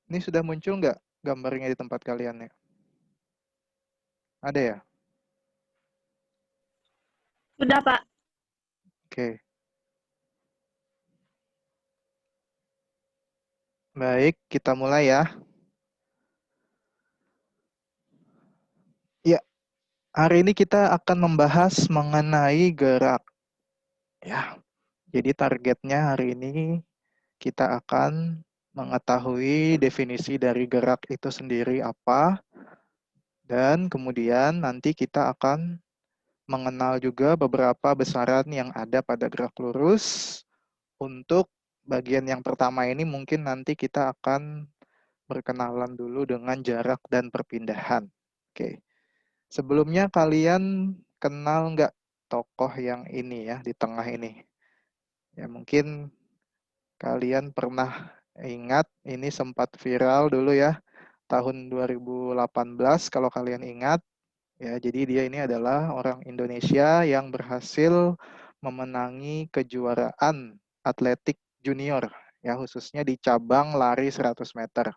Ini sudah muncul nggak gambarnya di tempat kalian ya? Ada ya? Sudah, Pak. Oke. Baik, kita mulai ya. Ya, hari ini kita akan membahas mengenai gerak. Ya, jadi targetnya hari ini kita akan mengetahui definisi dari gerak itu sendiri apa, dan kemudian nanti kita akan mengenal juga beberapa besaran yang ada pada gerak lurus. Untuk bagian yang pertama ini mungkin nanti kita akan berkenalan dulu dengan jarak dan perpindahan. Oke. Sebelumnya kalian kenal nggak tokoh yang ini ya di tengah ini? Ya mungkin kalian pernah ingat ini sempat viral dulu ya tahun 2018 kalau kalian ingat. Ya, jadi dia ini adalah orang Indonesia yang berhasil memenangi kejuaraan atletik junior ya khususnya di cabang lari 100 meter.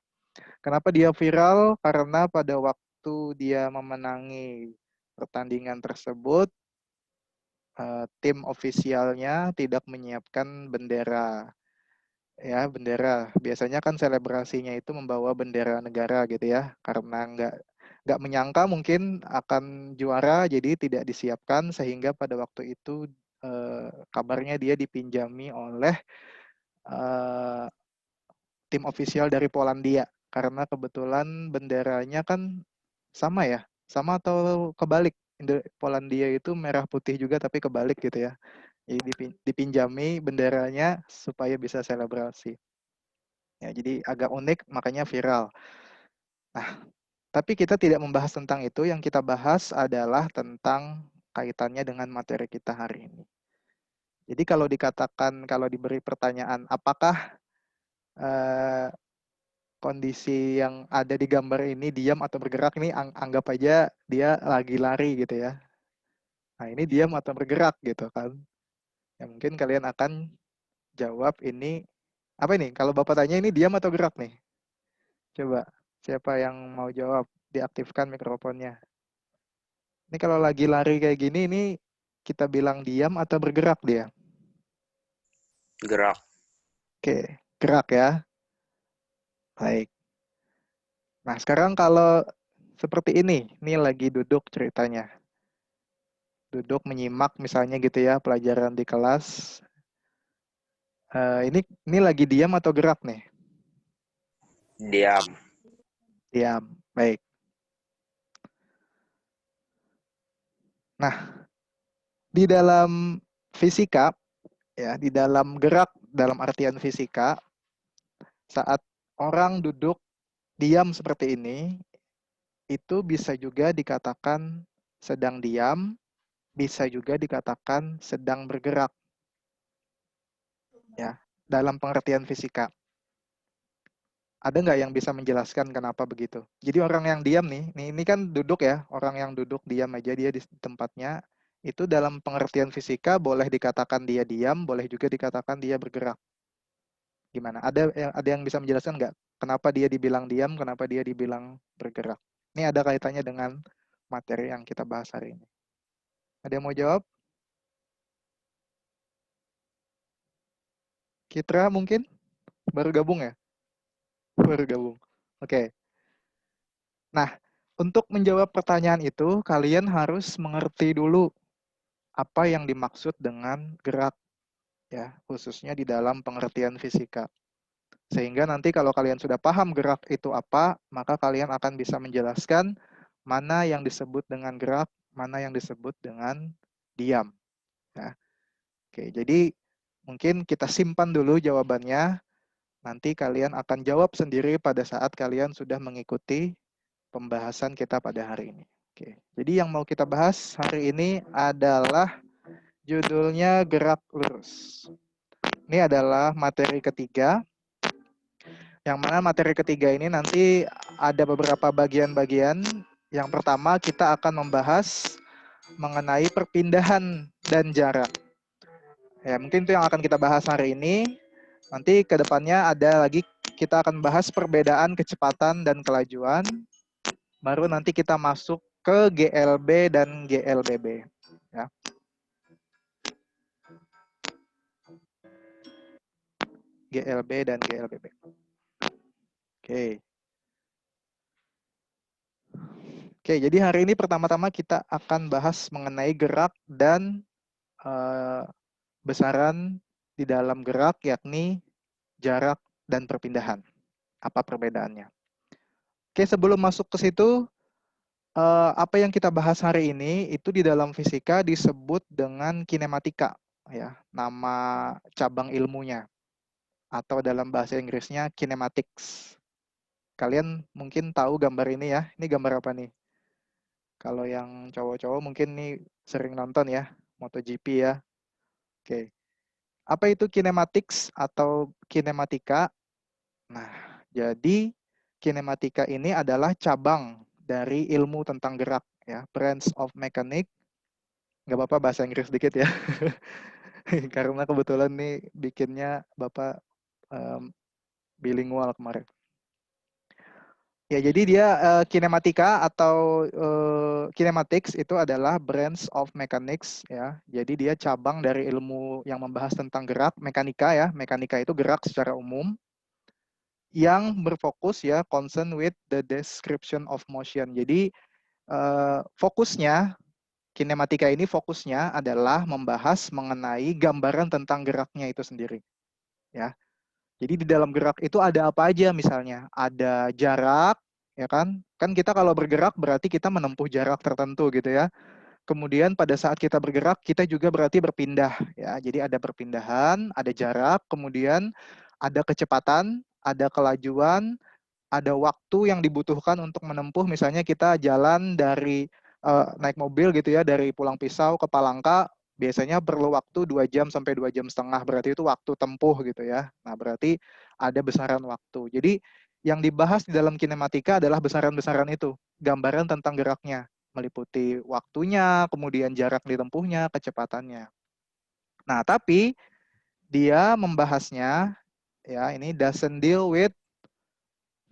Kenapa dia viral? Karena pada waktu dia memenangi pertandingan tersebut, tim ofisialnya tidak menyiapkan bendera. Ya, bendera. Biasanya kan selebrasinya itu membawa bendera negara gitu ya. Karena nggak menyangka mungkin akan juara, jadi tidak disiapkan sehingga pada waktu itu kabarnya dia dipinjami oleh eh, tim ofisial dari Polandia karena kebetulan benderanya kan sama ya, sama atau kebalik. Polandia itu merah putih juga tapi kebalik gitu ya. Jadi dipinjami benderanya supaya bisa selebrasi. Ya, jadi agak unik makanya viral. Nah, tapi kita tidak membahas tentang itu. Yang kita bahas adalah tentang kaitannya dengan materi kita hari ini. Jadi kalau dikatakan, kalau diberi pertanyaan, apakah eh, kondisi yang ada di gambar ini diam atau bergerak, ini anggap aja dia lagi lari gitu ya. Nah ini diam atau bergerak gitu kan. Ya mungkin kalian akan jawab ini, apa ini? Kalau Bapak tanya ini diam atau gerak nih? Coba, siapa yang mau jawab? Diaktifkan mikrofonnya. Ini kalau lagi lari kayak gini, ini kita bilang diam atau bergerak dia? Gerak. Oke, gerak ya. Baik. Nah sekarang kalau seperti ini lagi duduk ceritanya. Duduk menyimak misalnya gitu ya pelajaran di kelas. Ini lagi diam atau gerak nih? Diam. Diam. Baik. Nah, di dalam fisika ya, di dalam gerak dalam artian fisika, saat orang duduk diam seperti ini, itu bisa juga dikatakan sedang diam, bisa juga dikatakan sedang bergerak ya, dalam pengertian fisika. Ada nggak yang bisa menjelaskan kenapa begitu? Jadi orang yang diam nih, ini kan duduk ya, orang yang duduk diam aja dia di tempatnya, itu dalam pengertian fisika boleh dikatakan dia diam, boleh juga dikatakan dia bergerak. Gimana? Ada yang bisa menjelaskan nggak? Kenapa dia dibilang diam, kenapa dia dibilang bergerak? Ini ada kaitannya dengan materi yang kita bahas hari ini. Ada yang mau jawab? Kitra mungkin? Baru gabung ya? Baru gabung. Oke. Nah, untuk menjawab pertanyaan itu, kalian harus mengerti dulu apa yang dimaksud dengan gerak, ya, khususnya di dalam pengertian fisika. Sehingga nanti kalau kalian sudah paham gerak itu apa, maka kalian akan bisa menjelaskan mana yang disebut dengan gerak, mana yang disebut dengan diam. Ya. Oke, jadi mungkin kita simpan dulu jawabannya. Nanti kalian akan jawab sendiri pada saat kalian sudah mengikuti pembahasan kita pada hari ini. Oke, jadi yang mau kita bahas hari ini adalah judulnya gerak lurus. Ini adalah materi ketiga. Yang mana materi ketiga ini nanti ada beberapa bagian-bagian. Yang pertama kita akan membahas mengenai perpindahan dan jarak. Ya, mungkin itu yang akan kita bahas hari ini. Nanti ke depannya ada lagi kita akan bahas perbedaan kecepatan dan kelajuan. Baru nanti kita masuk ke GLB dan GLBB. Ya. GLB dan GLBB. Oke. Oke, jadi hari ini pertama-tama kita akan bahas mengenai gerak dan besaran di dalam gerak, yakni jarak dan perpindahan. Apa perbedaannya? Oke, sebelum masuk ke situ, apa yang kita bahas hari ini itu di dalam fisika disebut dengan kinematika, ya, nama cabang ilmunya, atau dalam bahasa Inggrisnya kinematics. Kalian mungkin tahu gambar ini ya. Ini gambar apa nih? Kalau yang cowok-cowok mungkin nih sering nonton ya, MotoGP ya. Oke. Apa itu kinematics atau kinematika? Nah, jadi kinematika ini adalah cabang dari ilmu tentang gerak ya, branch of mechanics. Nggak apa-apa bahasa Inggris dikit ya. Karena kebetulan nih bikinnya Bapak bilingual kemarin. Ya, jadi dia kinematika atau kinematics itu adalah branch of mechanics ya. Jadi dia cabang dari ilmu yang membahas tentang gerak, mekanika ya. Mekanika itu gerak secara umum yang berfokus ya concern with the description of motion. Jadi fokusnya kinematika ini fokusnya adalah membahas mengenai gambaran tentang geraknya itu sendiri ya. Jadi di dalam gerak itu ada apa aja misalnya? Ada jarak, ya kan? Kan kita kalau bergerak berarti kita menempuh jarak tertentu gitu ya. Kemudian pada saat kita bergerak kita juga berarti berpindah ya. Jadi ada perpindahan, ada jarak, kemudian ada kecepatan, ada kelajuan, ada waktu yang dibutuhkan untuk menempuh, misalnya kita jalan dari naik mobil gitu ya, dari Pulang Pisau ke Palangka, biasanya perlu waktu 2 jam sampai 2,5 jam, berarti itu waktu tempuh gitu ya. Nah, berarti ada besaran waktu. Jadi yang dibahas di dalam kinematika adalah besaran-besaran itu, gambaran tentang geraknya, meliputi waktunya, kemudian jarak ditempuhnya, kecepatannya. Nah, tapi dia membahasnya ya, ini doesn't deal with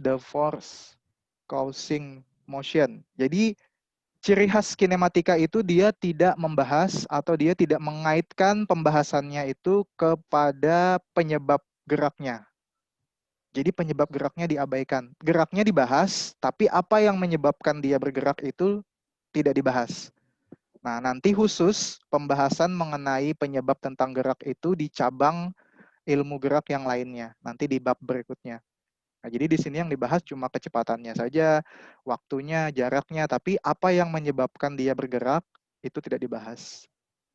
the force causing motion. Jadi ciri khas kinematika itu dia tidak membahas atau dia tidak mengaitkan pembahasannya itu kepada penyebab geraknya. Jadi penyebab geraknya diabaikan. Geraknya dibahas, tapi apa yang menyebabkan dia bergerak itu tidak dibahas. Nah, nanti khusus pembahasan mengenai penyebab tentang gerak itu di cabang ilmu gerak yang lainnya, nanti di bab berikutnya. Nah, jadi di sini yang dibahas cuma kecepatannya saja, waktunya, jaraknya, tapi apa yang menyebabkan dia bergerak itu tidak dibahas.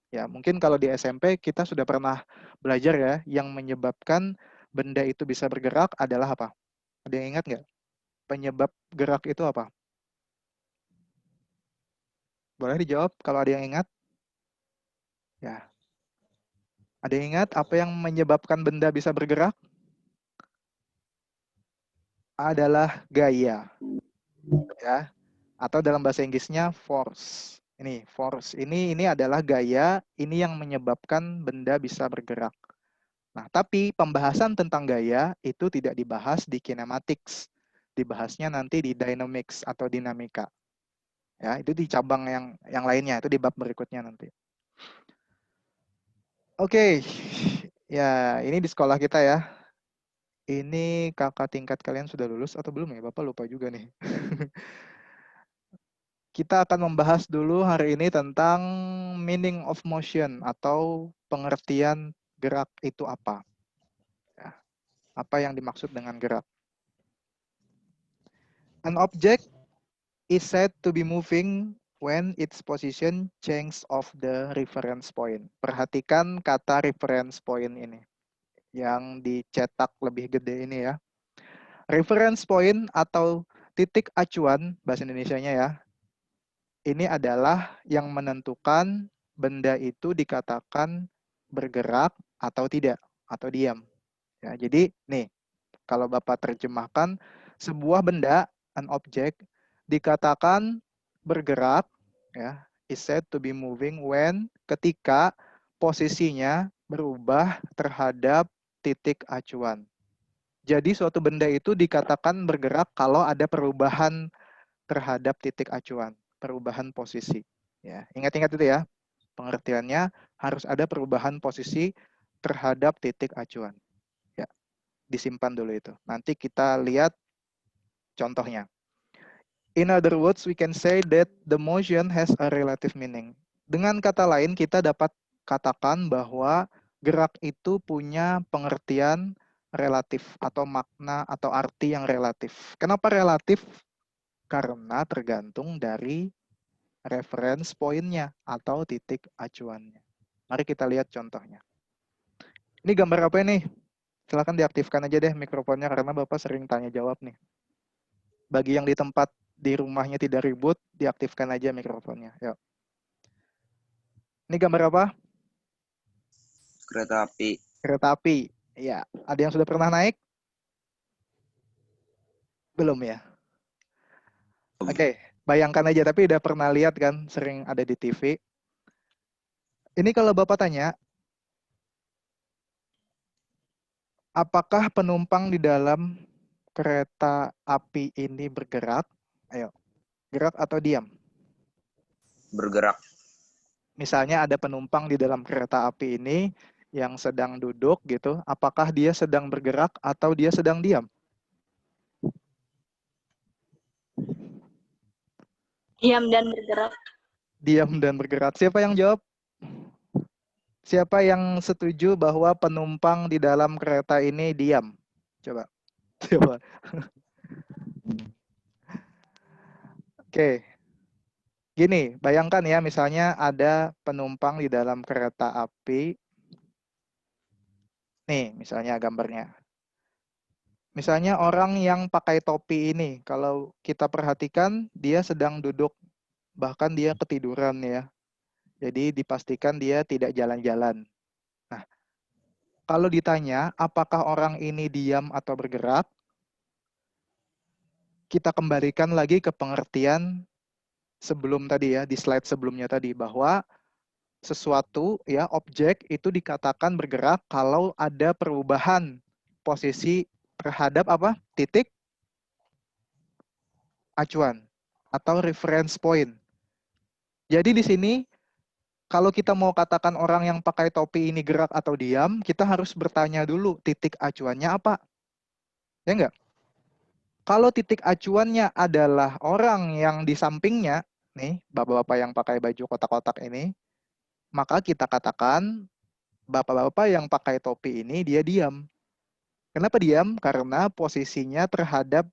Ya, mungkin kalau di SMP kita sudah pernah belajar ya, yang menyebabkan benda itu bisa bergerak adalah apa? Ada yang ingat nggak? Penyebab gerak itu apa? Boleh dijawab kalau ada yang ingat? Ya, ada yang ingat apa yang menyebabkan benda bisa bergerak? Adalah gaya, ya. Atau dalam bahasa Inggrisnya force. Ini force ini adalah gaya, ini yang menyebabkan benda bisa bergerak. Nah, tapi pembahasan tentang gaya itu tidak dibahas di kinematics. Dibahasnya nanti di dynamics atau dinamika. Ya, itu di cabang yang lainnya, itu di bab berikutnya nanti. Oke. Ya, ini di sekolah kita ya. Ini kakak tingkat kalian sudah lulus atau belum ya? Bapak lupa juga nih. Kita akan membahas dulu hari ini tentang meaning of motion atau pengertian gerak itu apa. Ya, apa yang dimaksud dengan gerak. An object is said to be moving when its position change of the reference point. Perhatikan kata reference point ini yang dicetak lebih gede ini ya. Reference point atau titik acuan bahasa Indonesianya ya. Ini adalah yang menentukan benda itu dikatakan bergerak atau tidak, atau diam. Ya, jadi nih, kalau Bapak terjemahkan, sebuah benda, an object, dikatakan bergerak, ya, is said to be moving when, ketika posisinya berubah terhadap titik acuan. Jadi suatu benda itu dikatakan bergerak kalau ada perubahan terhadap titik acuan, perubahan posisi. Ya, ingat-ingat itu ya. Pengertiannya harus ada perubahan posisi terhadap titik acuan. Ya, disimpan dulu itu. Nanti kita lihat contohnya. In other words, we can say that the motion has a relative meaning. Dengan kata lain, kita dapat katakan bahwa gerak itu punya pengertian relatif atau makna atau arti yang relatif. Kenapa relatif? Karena tergantung dari reference pointnya atau titik acuannya. Mari kita lihat contohnya. Ini gambar apa ini? Silahkan diaktifkan aja deh mikrofonnya karena Bapak sering tanya jawab nih. Bagi yang di tempat di rumahnya tidak ribut, diaktifkan aja mikrofonnya. Yuk. Ini gambar apa? Kereta api. Kereta api. Ya, ada yang sudah pernah naik? Belum ya? Oke, bayangkan aja tapi udah pernah lihat kan, sering ada di TV. Ini kalau Bapak tanya, apakah penumpang di dalam kereta api ini bergerak? Ayo, gerak atau diam? Bergerak. Misalnya ada penumpang di dalam kereta api ini yang sedang duduk gitu, apakah dia sedang bergerak atau dia sedang diam? Diam dan bergerak. Diam dan bergerak. Siapa yang jawab? Siapa yang setuju bahwa penumpang di dalam kereta ini diam? Coba. Coba. Oke. Gini, bayangkan ya misalnya ada penumpang di dalam kereta api. Nih, misalnya gambarnya. Misalnya orang yang pakai topi ini, kalau kita perhatikan dia sedang duduk, bahkan dia ketiduran ya. Jadi dipastikan dia tidak jalan-jalan. Nah, kalau ditanya apakah orang ini diam atau bergerak, kita kembalikan lagi ke pengertian sebelum tadi ya, di slide sebelumnya tadi, bahwa sesuatu ya, objek itu dikatakan bergerak kalau ada perubahan posisi terhadap apa? Titik acuan atau reference point. Jadi di sini kalau kita mau katakan orang yang pakai topi ini gerak atau diam, kita harus bertanya dulu titik acuannya apa. Ya enggak? Kalau titik acuannya adalah orang yang di sampingnya, nih, bapak-bapak yang pakai baju kotak-kotak ini, maka kita katakan bapak-bapak yang pakai topi ini dia diam. Kenapa diam? Karena posisinya terhadap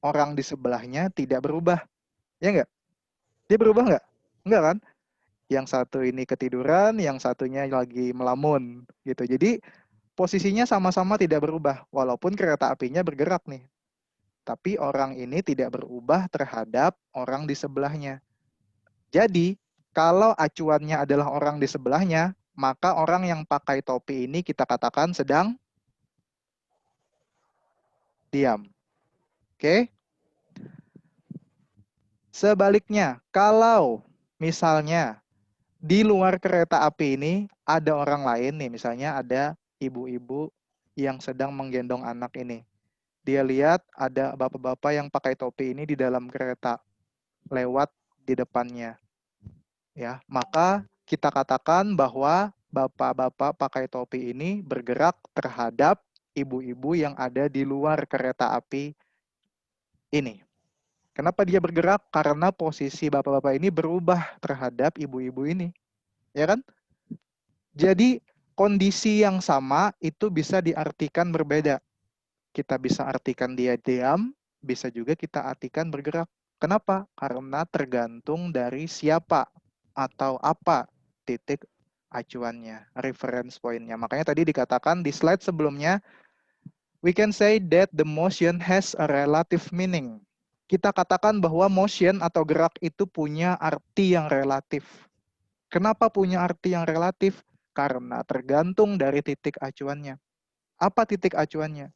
orang di sebelahnya tidak berubah. Ya enggak? Dia berubah enggak? Enggak kan? Yang satu ini ketiduran, yang satunya lagi melamun gitu. Jadi posisinya sama-sama tidak berubah walaupun kereta apinya bergerak nih. Tapi orang ini tidak berubah terhadap orang di sebelahnya. Jadi, kalau acuannya adalah orang di sebelahnya, maka orang yang pakai topi ini kita katakan sedang diam. Oke? Sebaliknya, kalau misalnya di luar kereta api ini ada orang lain nih, misalnya ada ibu-ibu yang sedang menggendong anak ini. Dia lihat ada bapak-bapak yang pakai topi ini di dalam kereta lewat di depannya. Ya, maka kita katakan bahwa bapak-bapak pakai topi ini bergerak terhadap ibu-ibu yang ada di luar kereta api ini. Kenapa dia bergerak? Karena posisi bapak-bapak ini berubah terhadap ibu-ibu ini. Ya kan? Jadi kondisi yang sama itu bisa diartikan berbeda. Kita bisa artikan dia diam, bisa juga kita artikan bergerak. Kenapa? Karena tergantung dari siapa atau apa titik acuannya, reference point-nya. Makanya tadi dikatakan di slide sebelumnya, we can say that the motion has a relative meaning. Kita katakan bahwa motion atau gerak itu punya arti yang relatif. Kenapa punya arti yang relatif? Karena tergantung dari titik acuannya. Apa titik acuannya?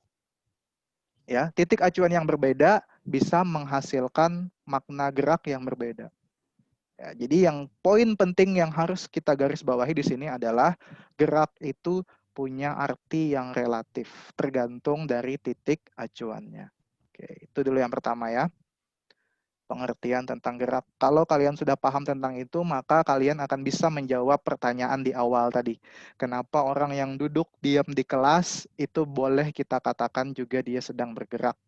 Ya, titik acuan yang berbeda bisa menghasilkan makna gerak yang berbeda. Ya, jadi yang poin penting yang harus kita garis bawahi di sini adalah gerak itu punya arti yang relatif, tergantung dari titik acuannya. Oke, itu dulu yang pertama ya. Pengertian tentang gerak. Kalau kalian sudah paham tentang itu, maka kalian akan bisa menjawab pertanyaan di awal tadi. Kenapa orang yang duduk diam di kelas itu boleh kita katakan juga dia sedang bergerak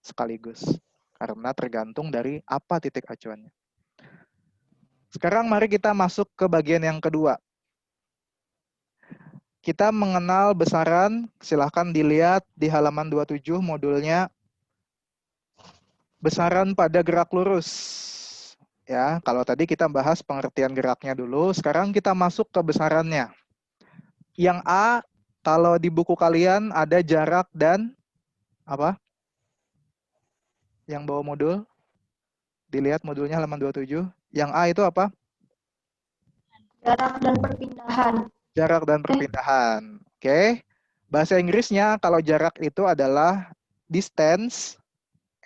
sekaligus. Karena tergantung dari apa titik acuannya. Sekarang mari kita masuk ke bagian yang kedua. Kita mengenal besaran, silahkan dilihat di halaman 27 modulnya. Besaran pada gerak lurus. Ya, kalau tadi kita bahas pengertian geraknya dulu, sekarang kita masuk ke besarannya. Yang A, kalau di buku kalian ada jarak dan apa? Yang bawa modul, dilihat modulnya halaman 27. Yang A itu apa? Jarak dan perpindahan. Jarak dan perpindahan. Oke. Bahasa Inggrisnya kalau jarak itu adalah distance,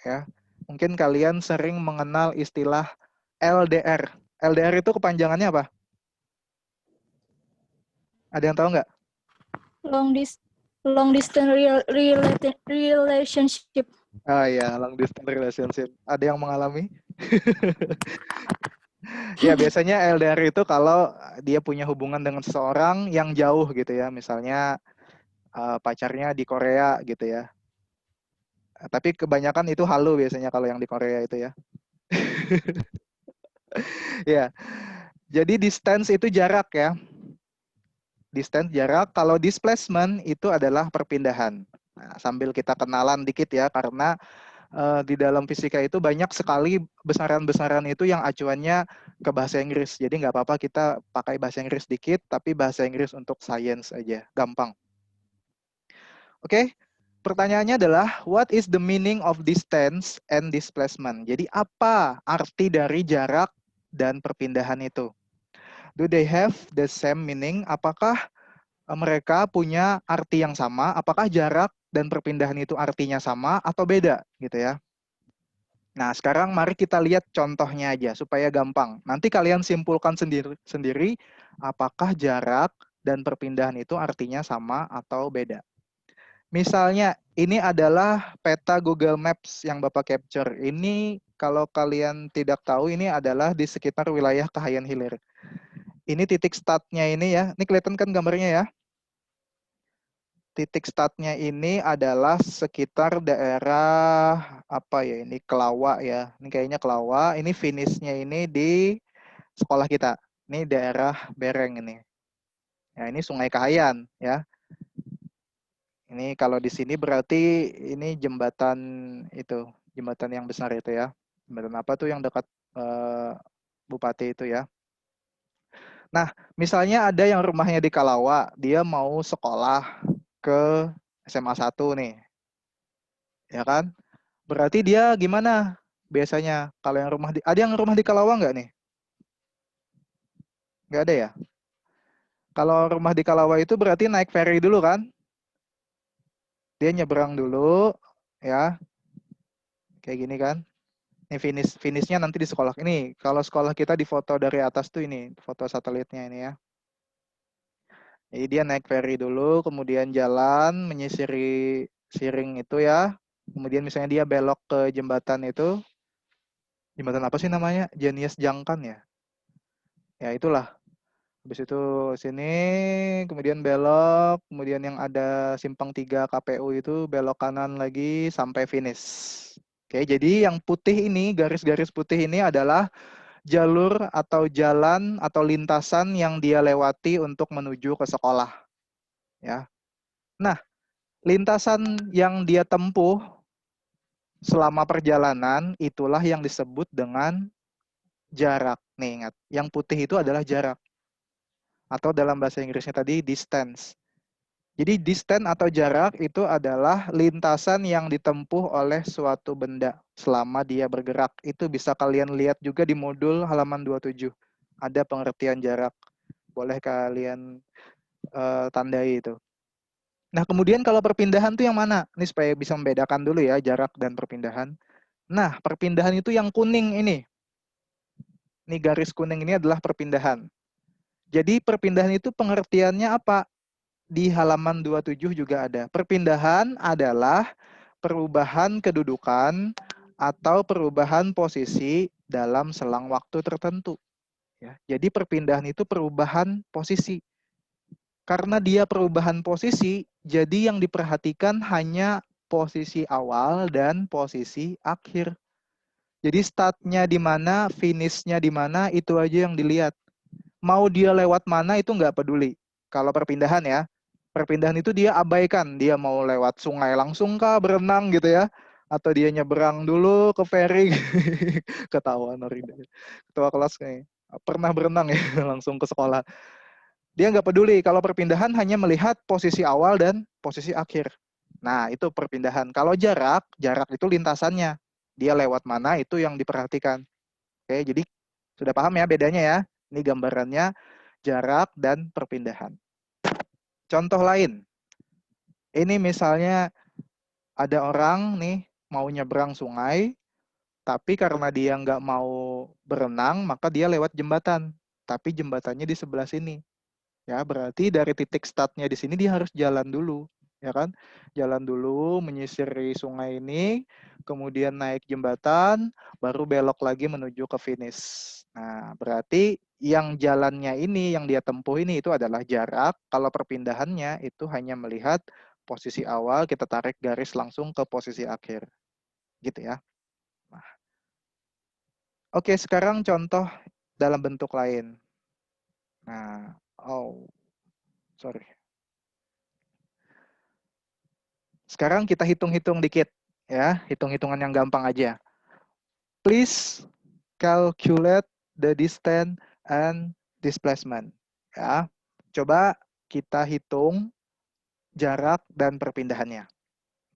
ya. Mungkin kalian sering mengenal istilah LDR. LDR itu kepanjangannya apa? Ada yang tahu nggak? Long distance relationship. Oh iya, long distance relationship. Ada yang mengalami? Ya, biasanya LDR itu kalau dia punya hubungan dengan seseorang yang jauh gitu ya. Misalnya pacarnya di Korea gitu ya. Tapi kebanyakan itu halu biasanya kalau yang di Korea itu ya. Ya. Jadi distance itu jarak ya. Distance jarak, kalau displacement itu adalah perpindahan. Nah, sambil kita kenalan dikit ya, karena di dalam fisika itu banyak sekali besaran-besaran itu yang acuannya ke bahasa Inggris. Jadi nggak apa-apa kita pakai bahasa Inggris dikit, tapi bahasa Inggris untuk science aja, gampang. Oke, pertanyaannya adalah, what is the meaning of distance and displacement? Jadi apa arti dari jarak dan perpindahan itu? Do they have the same meaning? Apakah mereka punya arti yang sama? Apakah jarak dan perpindahan itu artinya sama atau beda gitu ya? Nah, sekarang mari kita lihat contohnya aja supaya gampang. Nanti kalian simpulkan sendiri apakah jarak dan perpindahan itu artinya sama atau beda. Misalnya, ini adalah peta Google Maps yang Bapak capture. Ini kalau kalian tidak tahu, ini adalah di sekitar wilayah Kahayan Hilir. Ini titik startnya ini ya. Ini kelihatan kan gambarnya ya? Titik startnya ini adalah sekitar daerah apa ya, ini Kelawa ya. Ini kayaknya Kelawa. Ini finishnya ini di sekolah kita. Ini daerah Bereng ini. Ya, ini Sungai Kahayan ya. Ini kalau di sini berarti ini jembatan itu, jembatan yang besar itu ya. Jembatan apa tuh yang dekat Bupati itu ya. Nah, misalnya ada yang rumahnya di Kalawa, dia mau sekolah ke SMA 1 nih. Ya kan? Berarti dia gimana biasanya kalau yang ada yang rumah di Kalawa nggak nih? Nggak ada ya? Kalau rumah di Kalawa itu berarti naik ferry dulu kan? Dia nyebrang dulu ya. Kayak gini kan? Ini finishnya nanti di sekolah. Ini kalau sekolah kita di foto dari atas tuh ini, foto satelitnya ini ya. Jadi dia naik ferry dulu, kemudian jalan menyisiri Siring itu ya. Kemudian misalnya dia belok ke jembatan itu. Jembatan apa sih namanya? Jenius Jangkan ya. Ya itulah. Habis itu sini, kemudian belok, kemudian yang ada simpang 3 KPU itu belok kanan lagi sampai finish. Oke, jadi yang putih ini, garis-garis putih ini adalah jalur atau jalan atau lintasan yang dia lewati untuk menuju ke sekolah. Ya. Nah, lintasan yang dia tempuh selama perjalanan itulah yang disebut dengan jarak. Nih, ingat, yang putih itu adalah jarak. Atau dalam bahasa Inggrisnya tadi distance. Jadi distance atau jarak itu adalah lintasan yang ditempuh oleh suatu benda selama dia bergerak. Itu bisa kalian lihat juga di modul halaman 27. Ada pengertian jarak. Boleh kalian tandai itu. Nah, kemudian kalau perpindahan itu yang mana? Ini supaya bisa membedakan dulu ya jarak dan perpindahan. Nah, perpindahan itu yang kuning ini. Ini garis kuning ini adalah perpindahan. Jadi perpindahan itu pengertiannya apa? di halaman 27 juga ada. Perpindahan adalah perubahan kedudukan atau perubahan posisi dalam selang waktu tertentu. Ya, jadi perpindahan itu perubahan posisi. Karena dia perubahan posisi, jadi yang diperhatikan hanya posisi awal dan posisi akhir. Jadi startnya di mana, finishnya di mana, itu aja yang dilihat. Mau dia lewat mana itu nggak peduli. Kalau perpindahan ya, perpindahan itu dia abaikan. Dia mau lewat sungai langsung kah, berenang gitu ya. Atau dia nyeberang dulu ke ferry. Ketahuan Norida. Ketua kelas nih. Pernah berenang ya, langsung ke sekolah. Dia nggak peduli. Kalau perpindahan hanya melihat posisi awal dan posisi akhir. Nah, itu perpindahan. Kalau jarak, jarak itu lintasannya. Dia lewat mana itu yang diperhatikan. Oke, jadi sudah paham ya bedanya ya? Ini gambarannya jarak dan perpindahan. Contoh lain. Ini misalnya ada orang nih mau nyebrang sungai, tapi karena dia nggak mau berenang, maka dia lewat jembatan. Tapi jembatannya di sebelah sini. Ya, berarti dari titik startnya di sini dia harus jalan dulu, ya kan? Jalan dulu menyisiri sungai ini, kemudian naik jembatan, baru belok lagi menuju ke finish. Nah, berarti yang jalannya ini, yang dia tempuh ini itu adalah jarak. Kalau perpindahannya itu hanya melihat posisi awal, kita tarik garis langsung ke posisi akhir. Gitu ya. Nah. Oke, sekarang contoh dalam bentuk lain. Nah, sorry. Sekarang kita hitung-hitung dikit ya, hitung-hitungan yang gampang aja. Please calculate the distance and displacement. Ya, coba kita hitung jarak dan perpindahannya.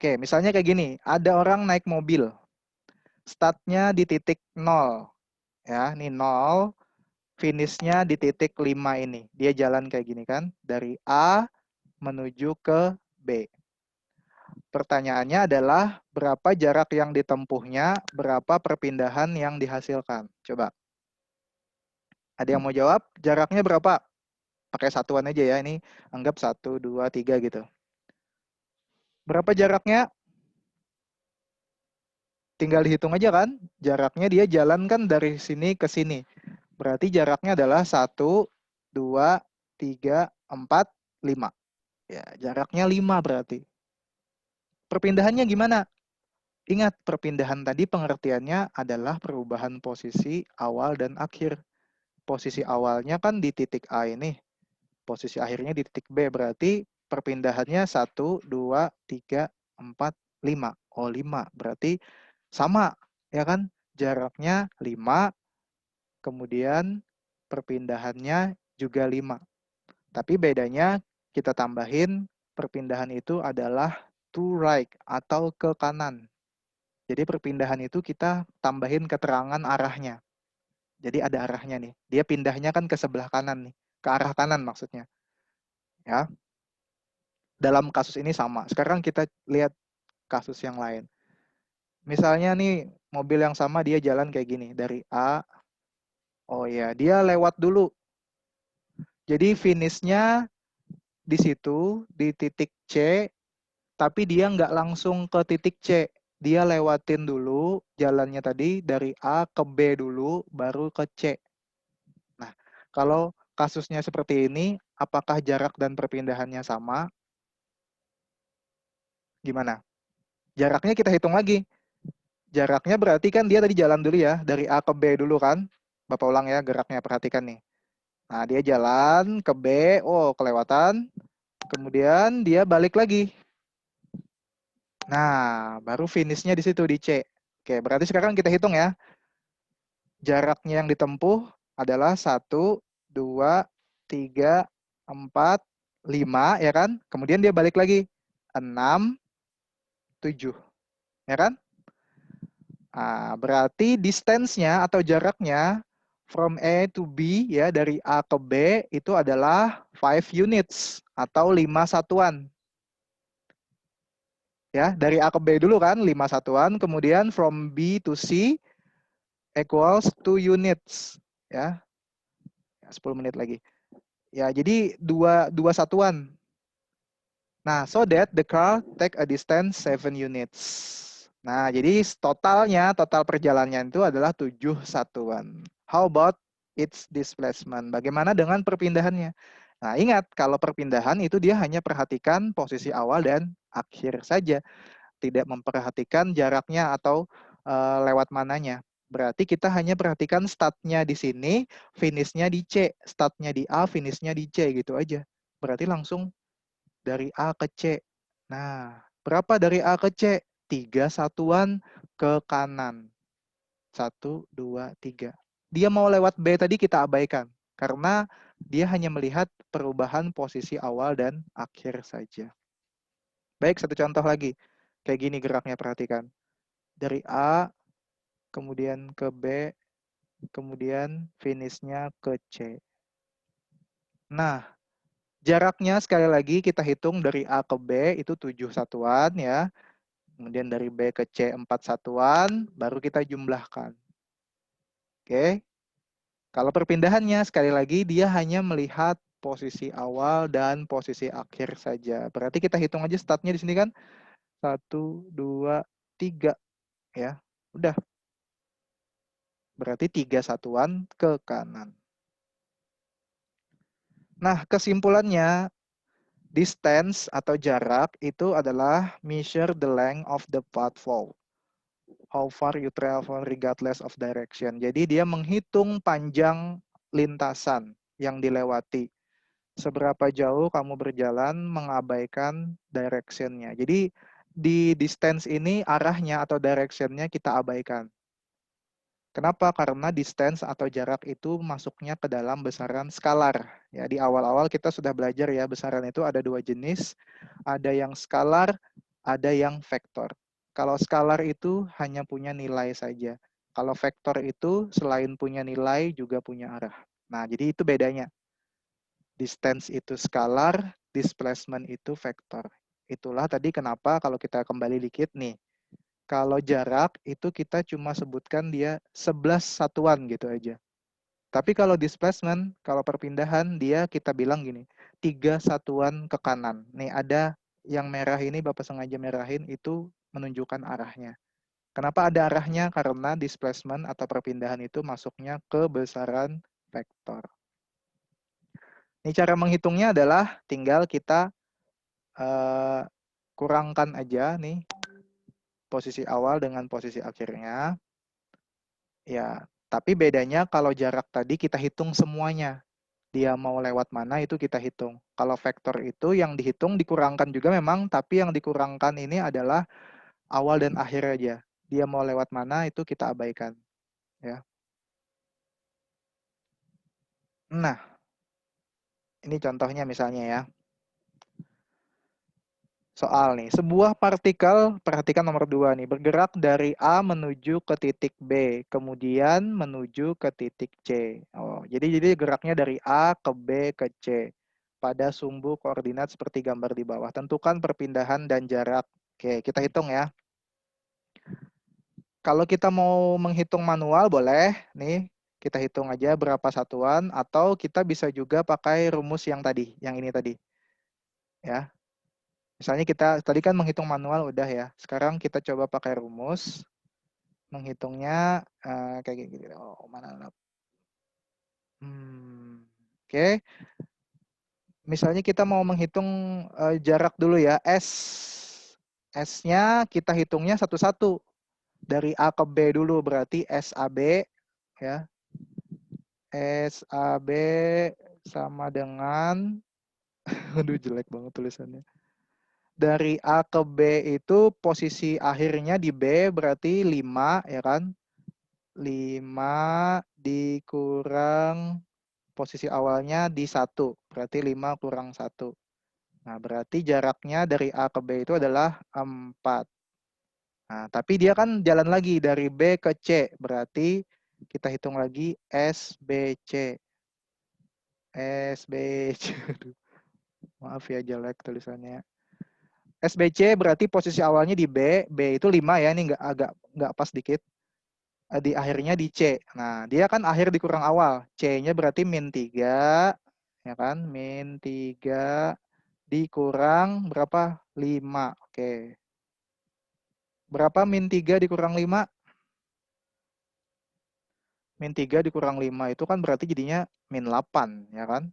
Oke, misalnya kayak gini, ada orang naik mobil, startnya di titik 0, ya, ini 0, finishnya di titik 5 ini. Dia jalan kayak gini kan, dari A menuju ke B. Pertanyaannya adalah berapa jarak yang ditempuhnya, berapa perpindahan yang dihasilkan. Coba. Ada yang mau jawab? Jaraknya berapa? Pakai satuan aja ya, ini anggap 1, 2, 3 gitu. Berapa jaraknya? Tinggal dihitung aja kan. Jaraknya dia jalan kan dari sini ke sini. Berarti jaraknya adalah 1, 2, 3, 4, 5. Ya, jaraknya 5 berarti. Perpindahannya gimana? Ingat, perpindahan tadi pengertiannya adalah perubahan posisi awal dan akhir. Posisi awalnya kan di titik A ini, posisi akhirnya di titik B, berarti perpindahannya 1, 2, 3, 4, 5. Oh, 5, berarti sama, ya kan? Jaraknya 5, kemudian perpindahannya juga 5. Tapi bedanya kita tambahin perpindahan itu adalah to right atau ke kanan. Jadi perpindahan itu kita tambahin keterangan arahnya. Jadi ada arahnya nih. Dia pindahnya kan ke sebelah kanan nih. Ke arah kanan maksudnya. Ya. Dalam kasus ini sama. Sekarang kita lihat kasus yang lain. Misalnya nih mobil yang sama dia jalan kayak gini. Dari A. Oh ya, dia lewat dulu. Jadi finishnya di situ, di titik C. Tapi dia nggak langsung ke titik C. Dia lewatin dulu jalannya tadi dari A ke B dulu, baru ke C. Nah, kalau kasusnya seperti ini, apakah jarak dan perpindahannya sama? Gimana? Jaraknya kita hitung lagi. Jaraknya berarti kan dia tadi jalan dulu ya, dari A ke B dulu kan. Bapak ulang ya geraknya, perhatikan nih. Nah, dia jalan ke B, oh kelewatan. Kemudian dia balik lagi. Nah, baru finishnya di situ di C. Oke, berarti sekarang kita hitung ya. Jaraknya yang ditempuh adalah 1, 2, 3, 4, 5, ya kan? Kemudian dia balik lagi. 6, 7. Ya kan? Nah, berarti distance-nya atau jaraknya from A to B, ya, dari A ke B, itu adalah 5 units atau 5 satuan. Ya, dari A ke B dulu kan, 5 satuan. Kemudian from B to C equals 2 units. Ya, 10 menit lagi. Ya, jadi dua satuan. Nah, so that the car take a distance 7 units. Nah, jadi total perjalanannya itu adalah 7 satuan. How about its displacement? Bagaimana dengan perpindahannya? Nah, ingat kalau perpindahan itu dia hanya perhatikan posisi awal dan akhir saja, tidak memperhatikan jaraknya atau lewat mananya. Berarti kita hanya perhatikan startnya di sini, finishnya di C, startnya di A, finishnya di C gitu aja. Berarti langsung dari A ke C. Nah, berapa dari A ke C? 3 satuan ke kanan. 1, 2, 3. Dia mau lewat B tadi kita abaikan. Karena dia hanya melihat perubahan posisi awal dan akhir saja. Baik, satu contoh lagi. Kayak gini geraknya, perhatikan. Dari A, kemudian ke B, kemudian finishnya ke C. Nah, jaraknya sekali lagi kita hitung dari A ke B itu 7 satuan ya. Kemudian dari B ke C 4 satuan, baru kita jumlahkan. Oke. Kalau perpindahannya, sekali lagi dia hanya melihat posisi awal dan posisi akhir saja. Berarti kita hitung aja startnya di sini kan. 1, 2, 3. Ya, udah. Berarti 3 satuan ke kanan. Nah, kesimpulannya, distance atau jarak itu adalah measure the length of the pathway. How far you travel regardless of direction. Jadi dia menghitung panjang lintasan yang dilewati. Seberapa jauh kamu berjalan mengabaikan direction-nya. Jadi di distance ini arahnya atau direction-nya kita abaikan. Kenapa? Karena distance atau jarak itu masuknya ke dalam besaran skalar. Ya, di awal-awal kita sudah belajar ya, besaran itu ada 2 jenis. Ada yang skalar, ada yang vektor. Kalau skalar itu hanya punya nilai saja. Kalau vektor itu selain punya nilai juga punya arah. Nah, jadi itu bedanya. Distance itu skalar, displacement itu vektor. Itulah tadi kenapa kalau kita kembali dikit nih. Kalau jarak itu kita cuma sebutkan dia 11 satuan gitu aja. Tapi kalau displacement, kalau perpindahan dia kita bilang gini, 3 satuan ke kanan. Nih ada yang merah ini Bapak sengaja merahin itu menunjukkan arahnya. Kenapa ada arahnya? Karena displacement atau perpindahan itu masuknya ke besaran vektor. Ini cara menghitungnya adalah tinggal kita kurangkan aja nih posisi awal dengan posisi akhirnya. Ya, tapi bedanya kalau jarak tadi kita hitung semuanya. Dia mau lewat mana itu kita hitung. Kalau vektor itu yang dihitung dikurangkan juga memang, tapi yang dikurangkan ini adalah awal dan akhir aja. Dia mau lewat mana itu kita abaikan. Ya. Nah, ini contohnya misalnya ya. Soal nih, sebuah partikel, perhatikan nomor 2 nih, bergerak dari A menuju ke titik B, kemudian menuju ke titik C. Oh, jadi geraknya dari A ke B ke C pada sumbu koordinat seperti gambar di bawah. Tentukan perpindahan dan jarak. Oke, kita hitung ya. Kalau kita mau menghitung manual boleh, nih kita hitung aja berapa satuan, atau kita bisa juga pakai rumus yang tadi, yang ini tadi. Ya. Misalnya kita tadi kan menghitung manual udah ya. Sekarang kita coba pakai rumus. Menghitungnya kayak gini. Oh, mana? Oke. Misalnya kita mau menghitung jarak dulu ya. S-nya kita hitungnya satu-satu. Dari A ke B dulu berarti SAB ya. SAB sama dengan aduh jelek banget tulisannya. Dari A ke B itu posisi akhirnya di B berarti 5 ya kan. 5 dikurang posisi awalnya di 1. Berarti 5 kurang 1. Nah, berarti jaraknya dari A ke B itu adalah 4. Nah, tapi dia kan jalan lagi dari B ke C. Berarti kita hitung lagi SBC. SBC. Maaf ya jelek tulisannya. SBC berarti posisi awalnya di B. B itu 5 ya. Ini agak pas dikit. Di akhirnya di C. Nah, dia kan akhir dikurang awal. C-nya berarti -3. Ya kan? -3 dikurang berapa? 5. Oke. Berapa min 3 dikurang 5? Min 3 dikurang 5 itu kan berarti jadinya min 8, ya kan?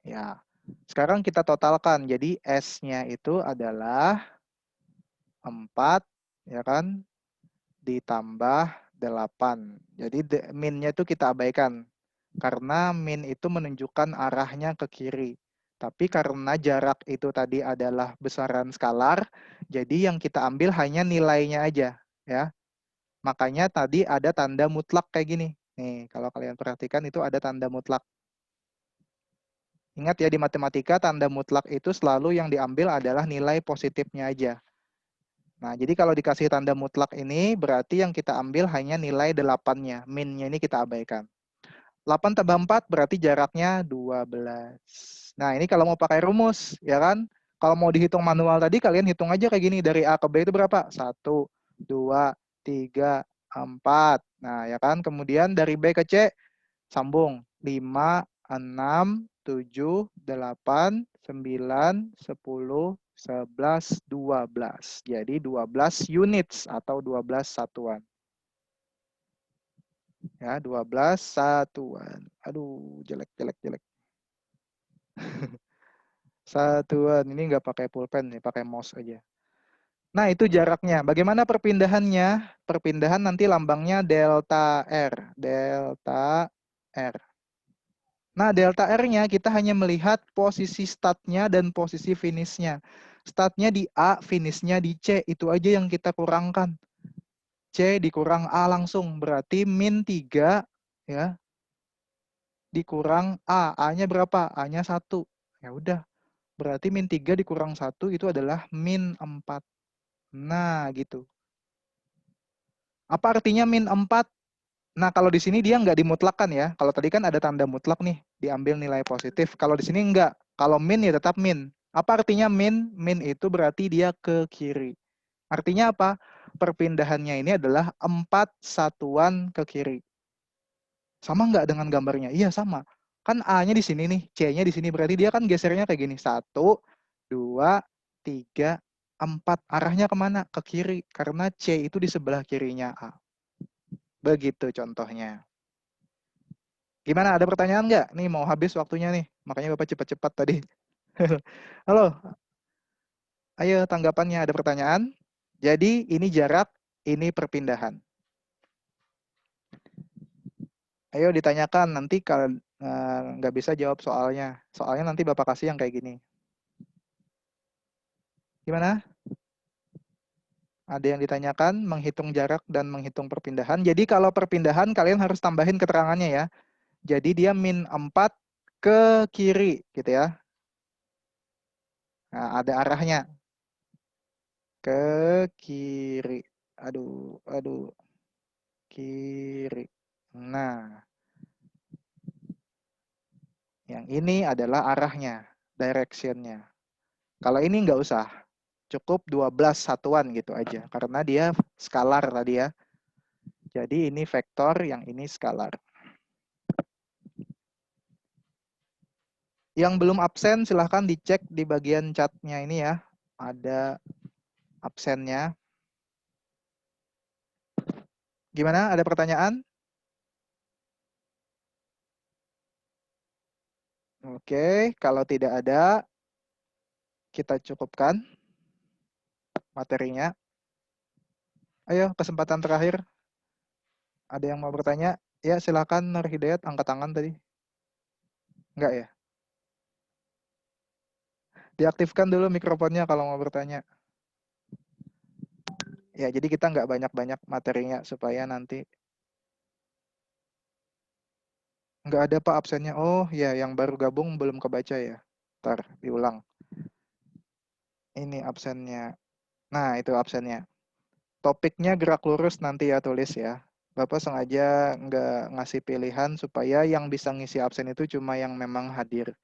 Ya. Sekarang kita totalkan. Jadi S-nya itu adalah 4, ya kan? Ditambah 8. Jadi min-nya itu kita abaikan. Karena min itu menunjukkan arahnya ke kiri. Tapi karena jarak itu tadi adalah besaran skalar, jadi yang kita ambil hanya nilainya aja, ya. Makanya tadi ada tanda mutlak kayak gini. Nih, kalau kalian perhatikan itu ada tanda mutlak. Ingat ya, di matematika tanda mutlak itu selalu yang diambil adalah nilai positifnya aja. Nah, jadi kalau dikasih tanda mutlak ini berarti yang kita ambil hanya nilai 8-nya. Min-nya ini kita abaikan. 8 tambah 4 berarti jaraknya 12. Nah, ini kalau mau pakai rumus, ya kan? Kalau mau dihitung manual tadi, kalian hitung aja kayak gini. Dari A ke B itu berapa? 1, 2, 3, 4. Nah, ya kan? Kemudian dari B ke C, sambung. 5, 6, 7, 8, 9, 10, 11, 12. Jadi 12 units atau 12 satuan. Ya, 12 satuan. Aduh, jelek. Satuan. Ini nggak pakai pulpen nih, pakai mouse aja. Nah, itu jaraknya. Bagaimana perpindahannya? Perpindahan nanti lambangnya delta R. Delta R. Nah, delta R-nya kita hanya melihat posisi startnya dan posisi finishnya. Startnya di A, finishnya di C. Itu aja yang kita kurangkan. C dikurang A langsung. Berarti min 3, ya, dikurang A. A-nya berapa? A-nya 1. Ya udah. Berarti min 3 dikurang 1 itu adalah min 4. Nah, gitu. Apa artinya min 4? Nah, kalau di sini dia nggak dimutlakkan ya. Kalau tadi kan ada tanda mutlak nih, diambil nilai positif. Kalau di sini nggak. Kalau min ya tetap min. Apa artinya min? Min itu berarti dia ke kiri. Artinya apa? Perpindahannya ini adalah 4 satuan ke kiri. Sama nggak dengan gambarnya? Iya, sama. Kan A-nya di sini nih, C-nya di sini. Berarti dia kan gesernya kayak gini. 1, 2, 3, 4. Arahnya kemana? Ke kiri. Karena C itu di sebelah kirinya A. Begitu contohnya. Gimana? Ada pertanyaan nggak? Nih mau habis waktunya nih. Makanya Bapak cepat-cepat tadi. Halo, ayo tanggapannya. Ada pertanyaan? Jadi ini jarak, ini perpindahan. Ayo ditanyakan, nanti kalau nggak bisa jawab soalnya. Soalnya nanti Bapak kasih yang kayak gini. Gimana? Ada yang ditanyakan, menghitung jarak dan menghitung perpindahan. Jadi kalau perpindahan kalian harus tambahin keterangannya ya. Jadi dia min 4 ke kiri gitu ya. Nah, ada arahnya. Ke kiri. Aduh. Kiri. Nah, yang ini adalah arahnya, direction-nya. Kalau ini nggak usah. Cukup 12 satuan gitu aja. Karena dia skalar tadi ya. Jadi ini vektor, yang ini skalar. Yang belum absen silahkan dicek di bagian chatnya ini ya. Ada absennya. Gimana? Ada pertanyaan? Oke, kalau tidak ada, kita cukupkan materinya. Ayo, kesempatan terakhir. Ada yang mau bertanya? Ya, silakan Nur Hidayat, angkat tangan tadi. Enggak ya? Diaktifkan dulu mikrofonnya kalau mau bertanya. Ya, jadi kita nggak banyak-banyak materinya supaya nanti. Nggak ada Pak absennya. Oh ya, yang baru gabung belum kebaca ya. Ntar diulang. Ini absennya. Nah, itu absennya. Topiknya gerak lurus nanti ya tulis ya. Bapak sengaja nggak ngasih pilihan supaya yang bisa ngisi absen itu cuma yang memang hadir.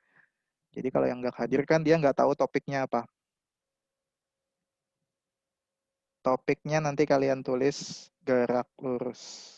Jadi kalau yang nggak hadir kan dia nggak tahu topiknya apa. Topiknya nanti kalian tulis gerak lurus.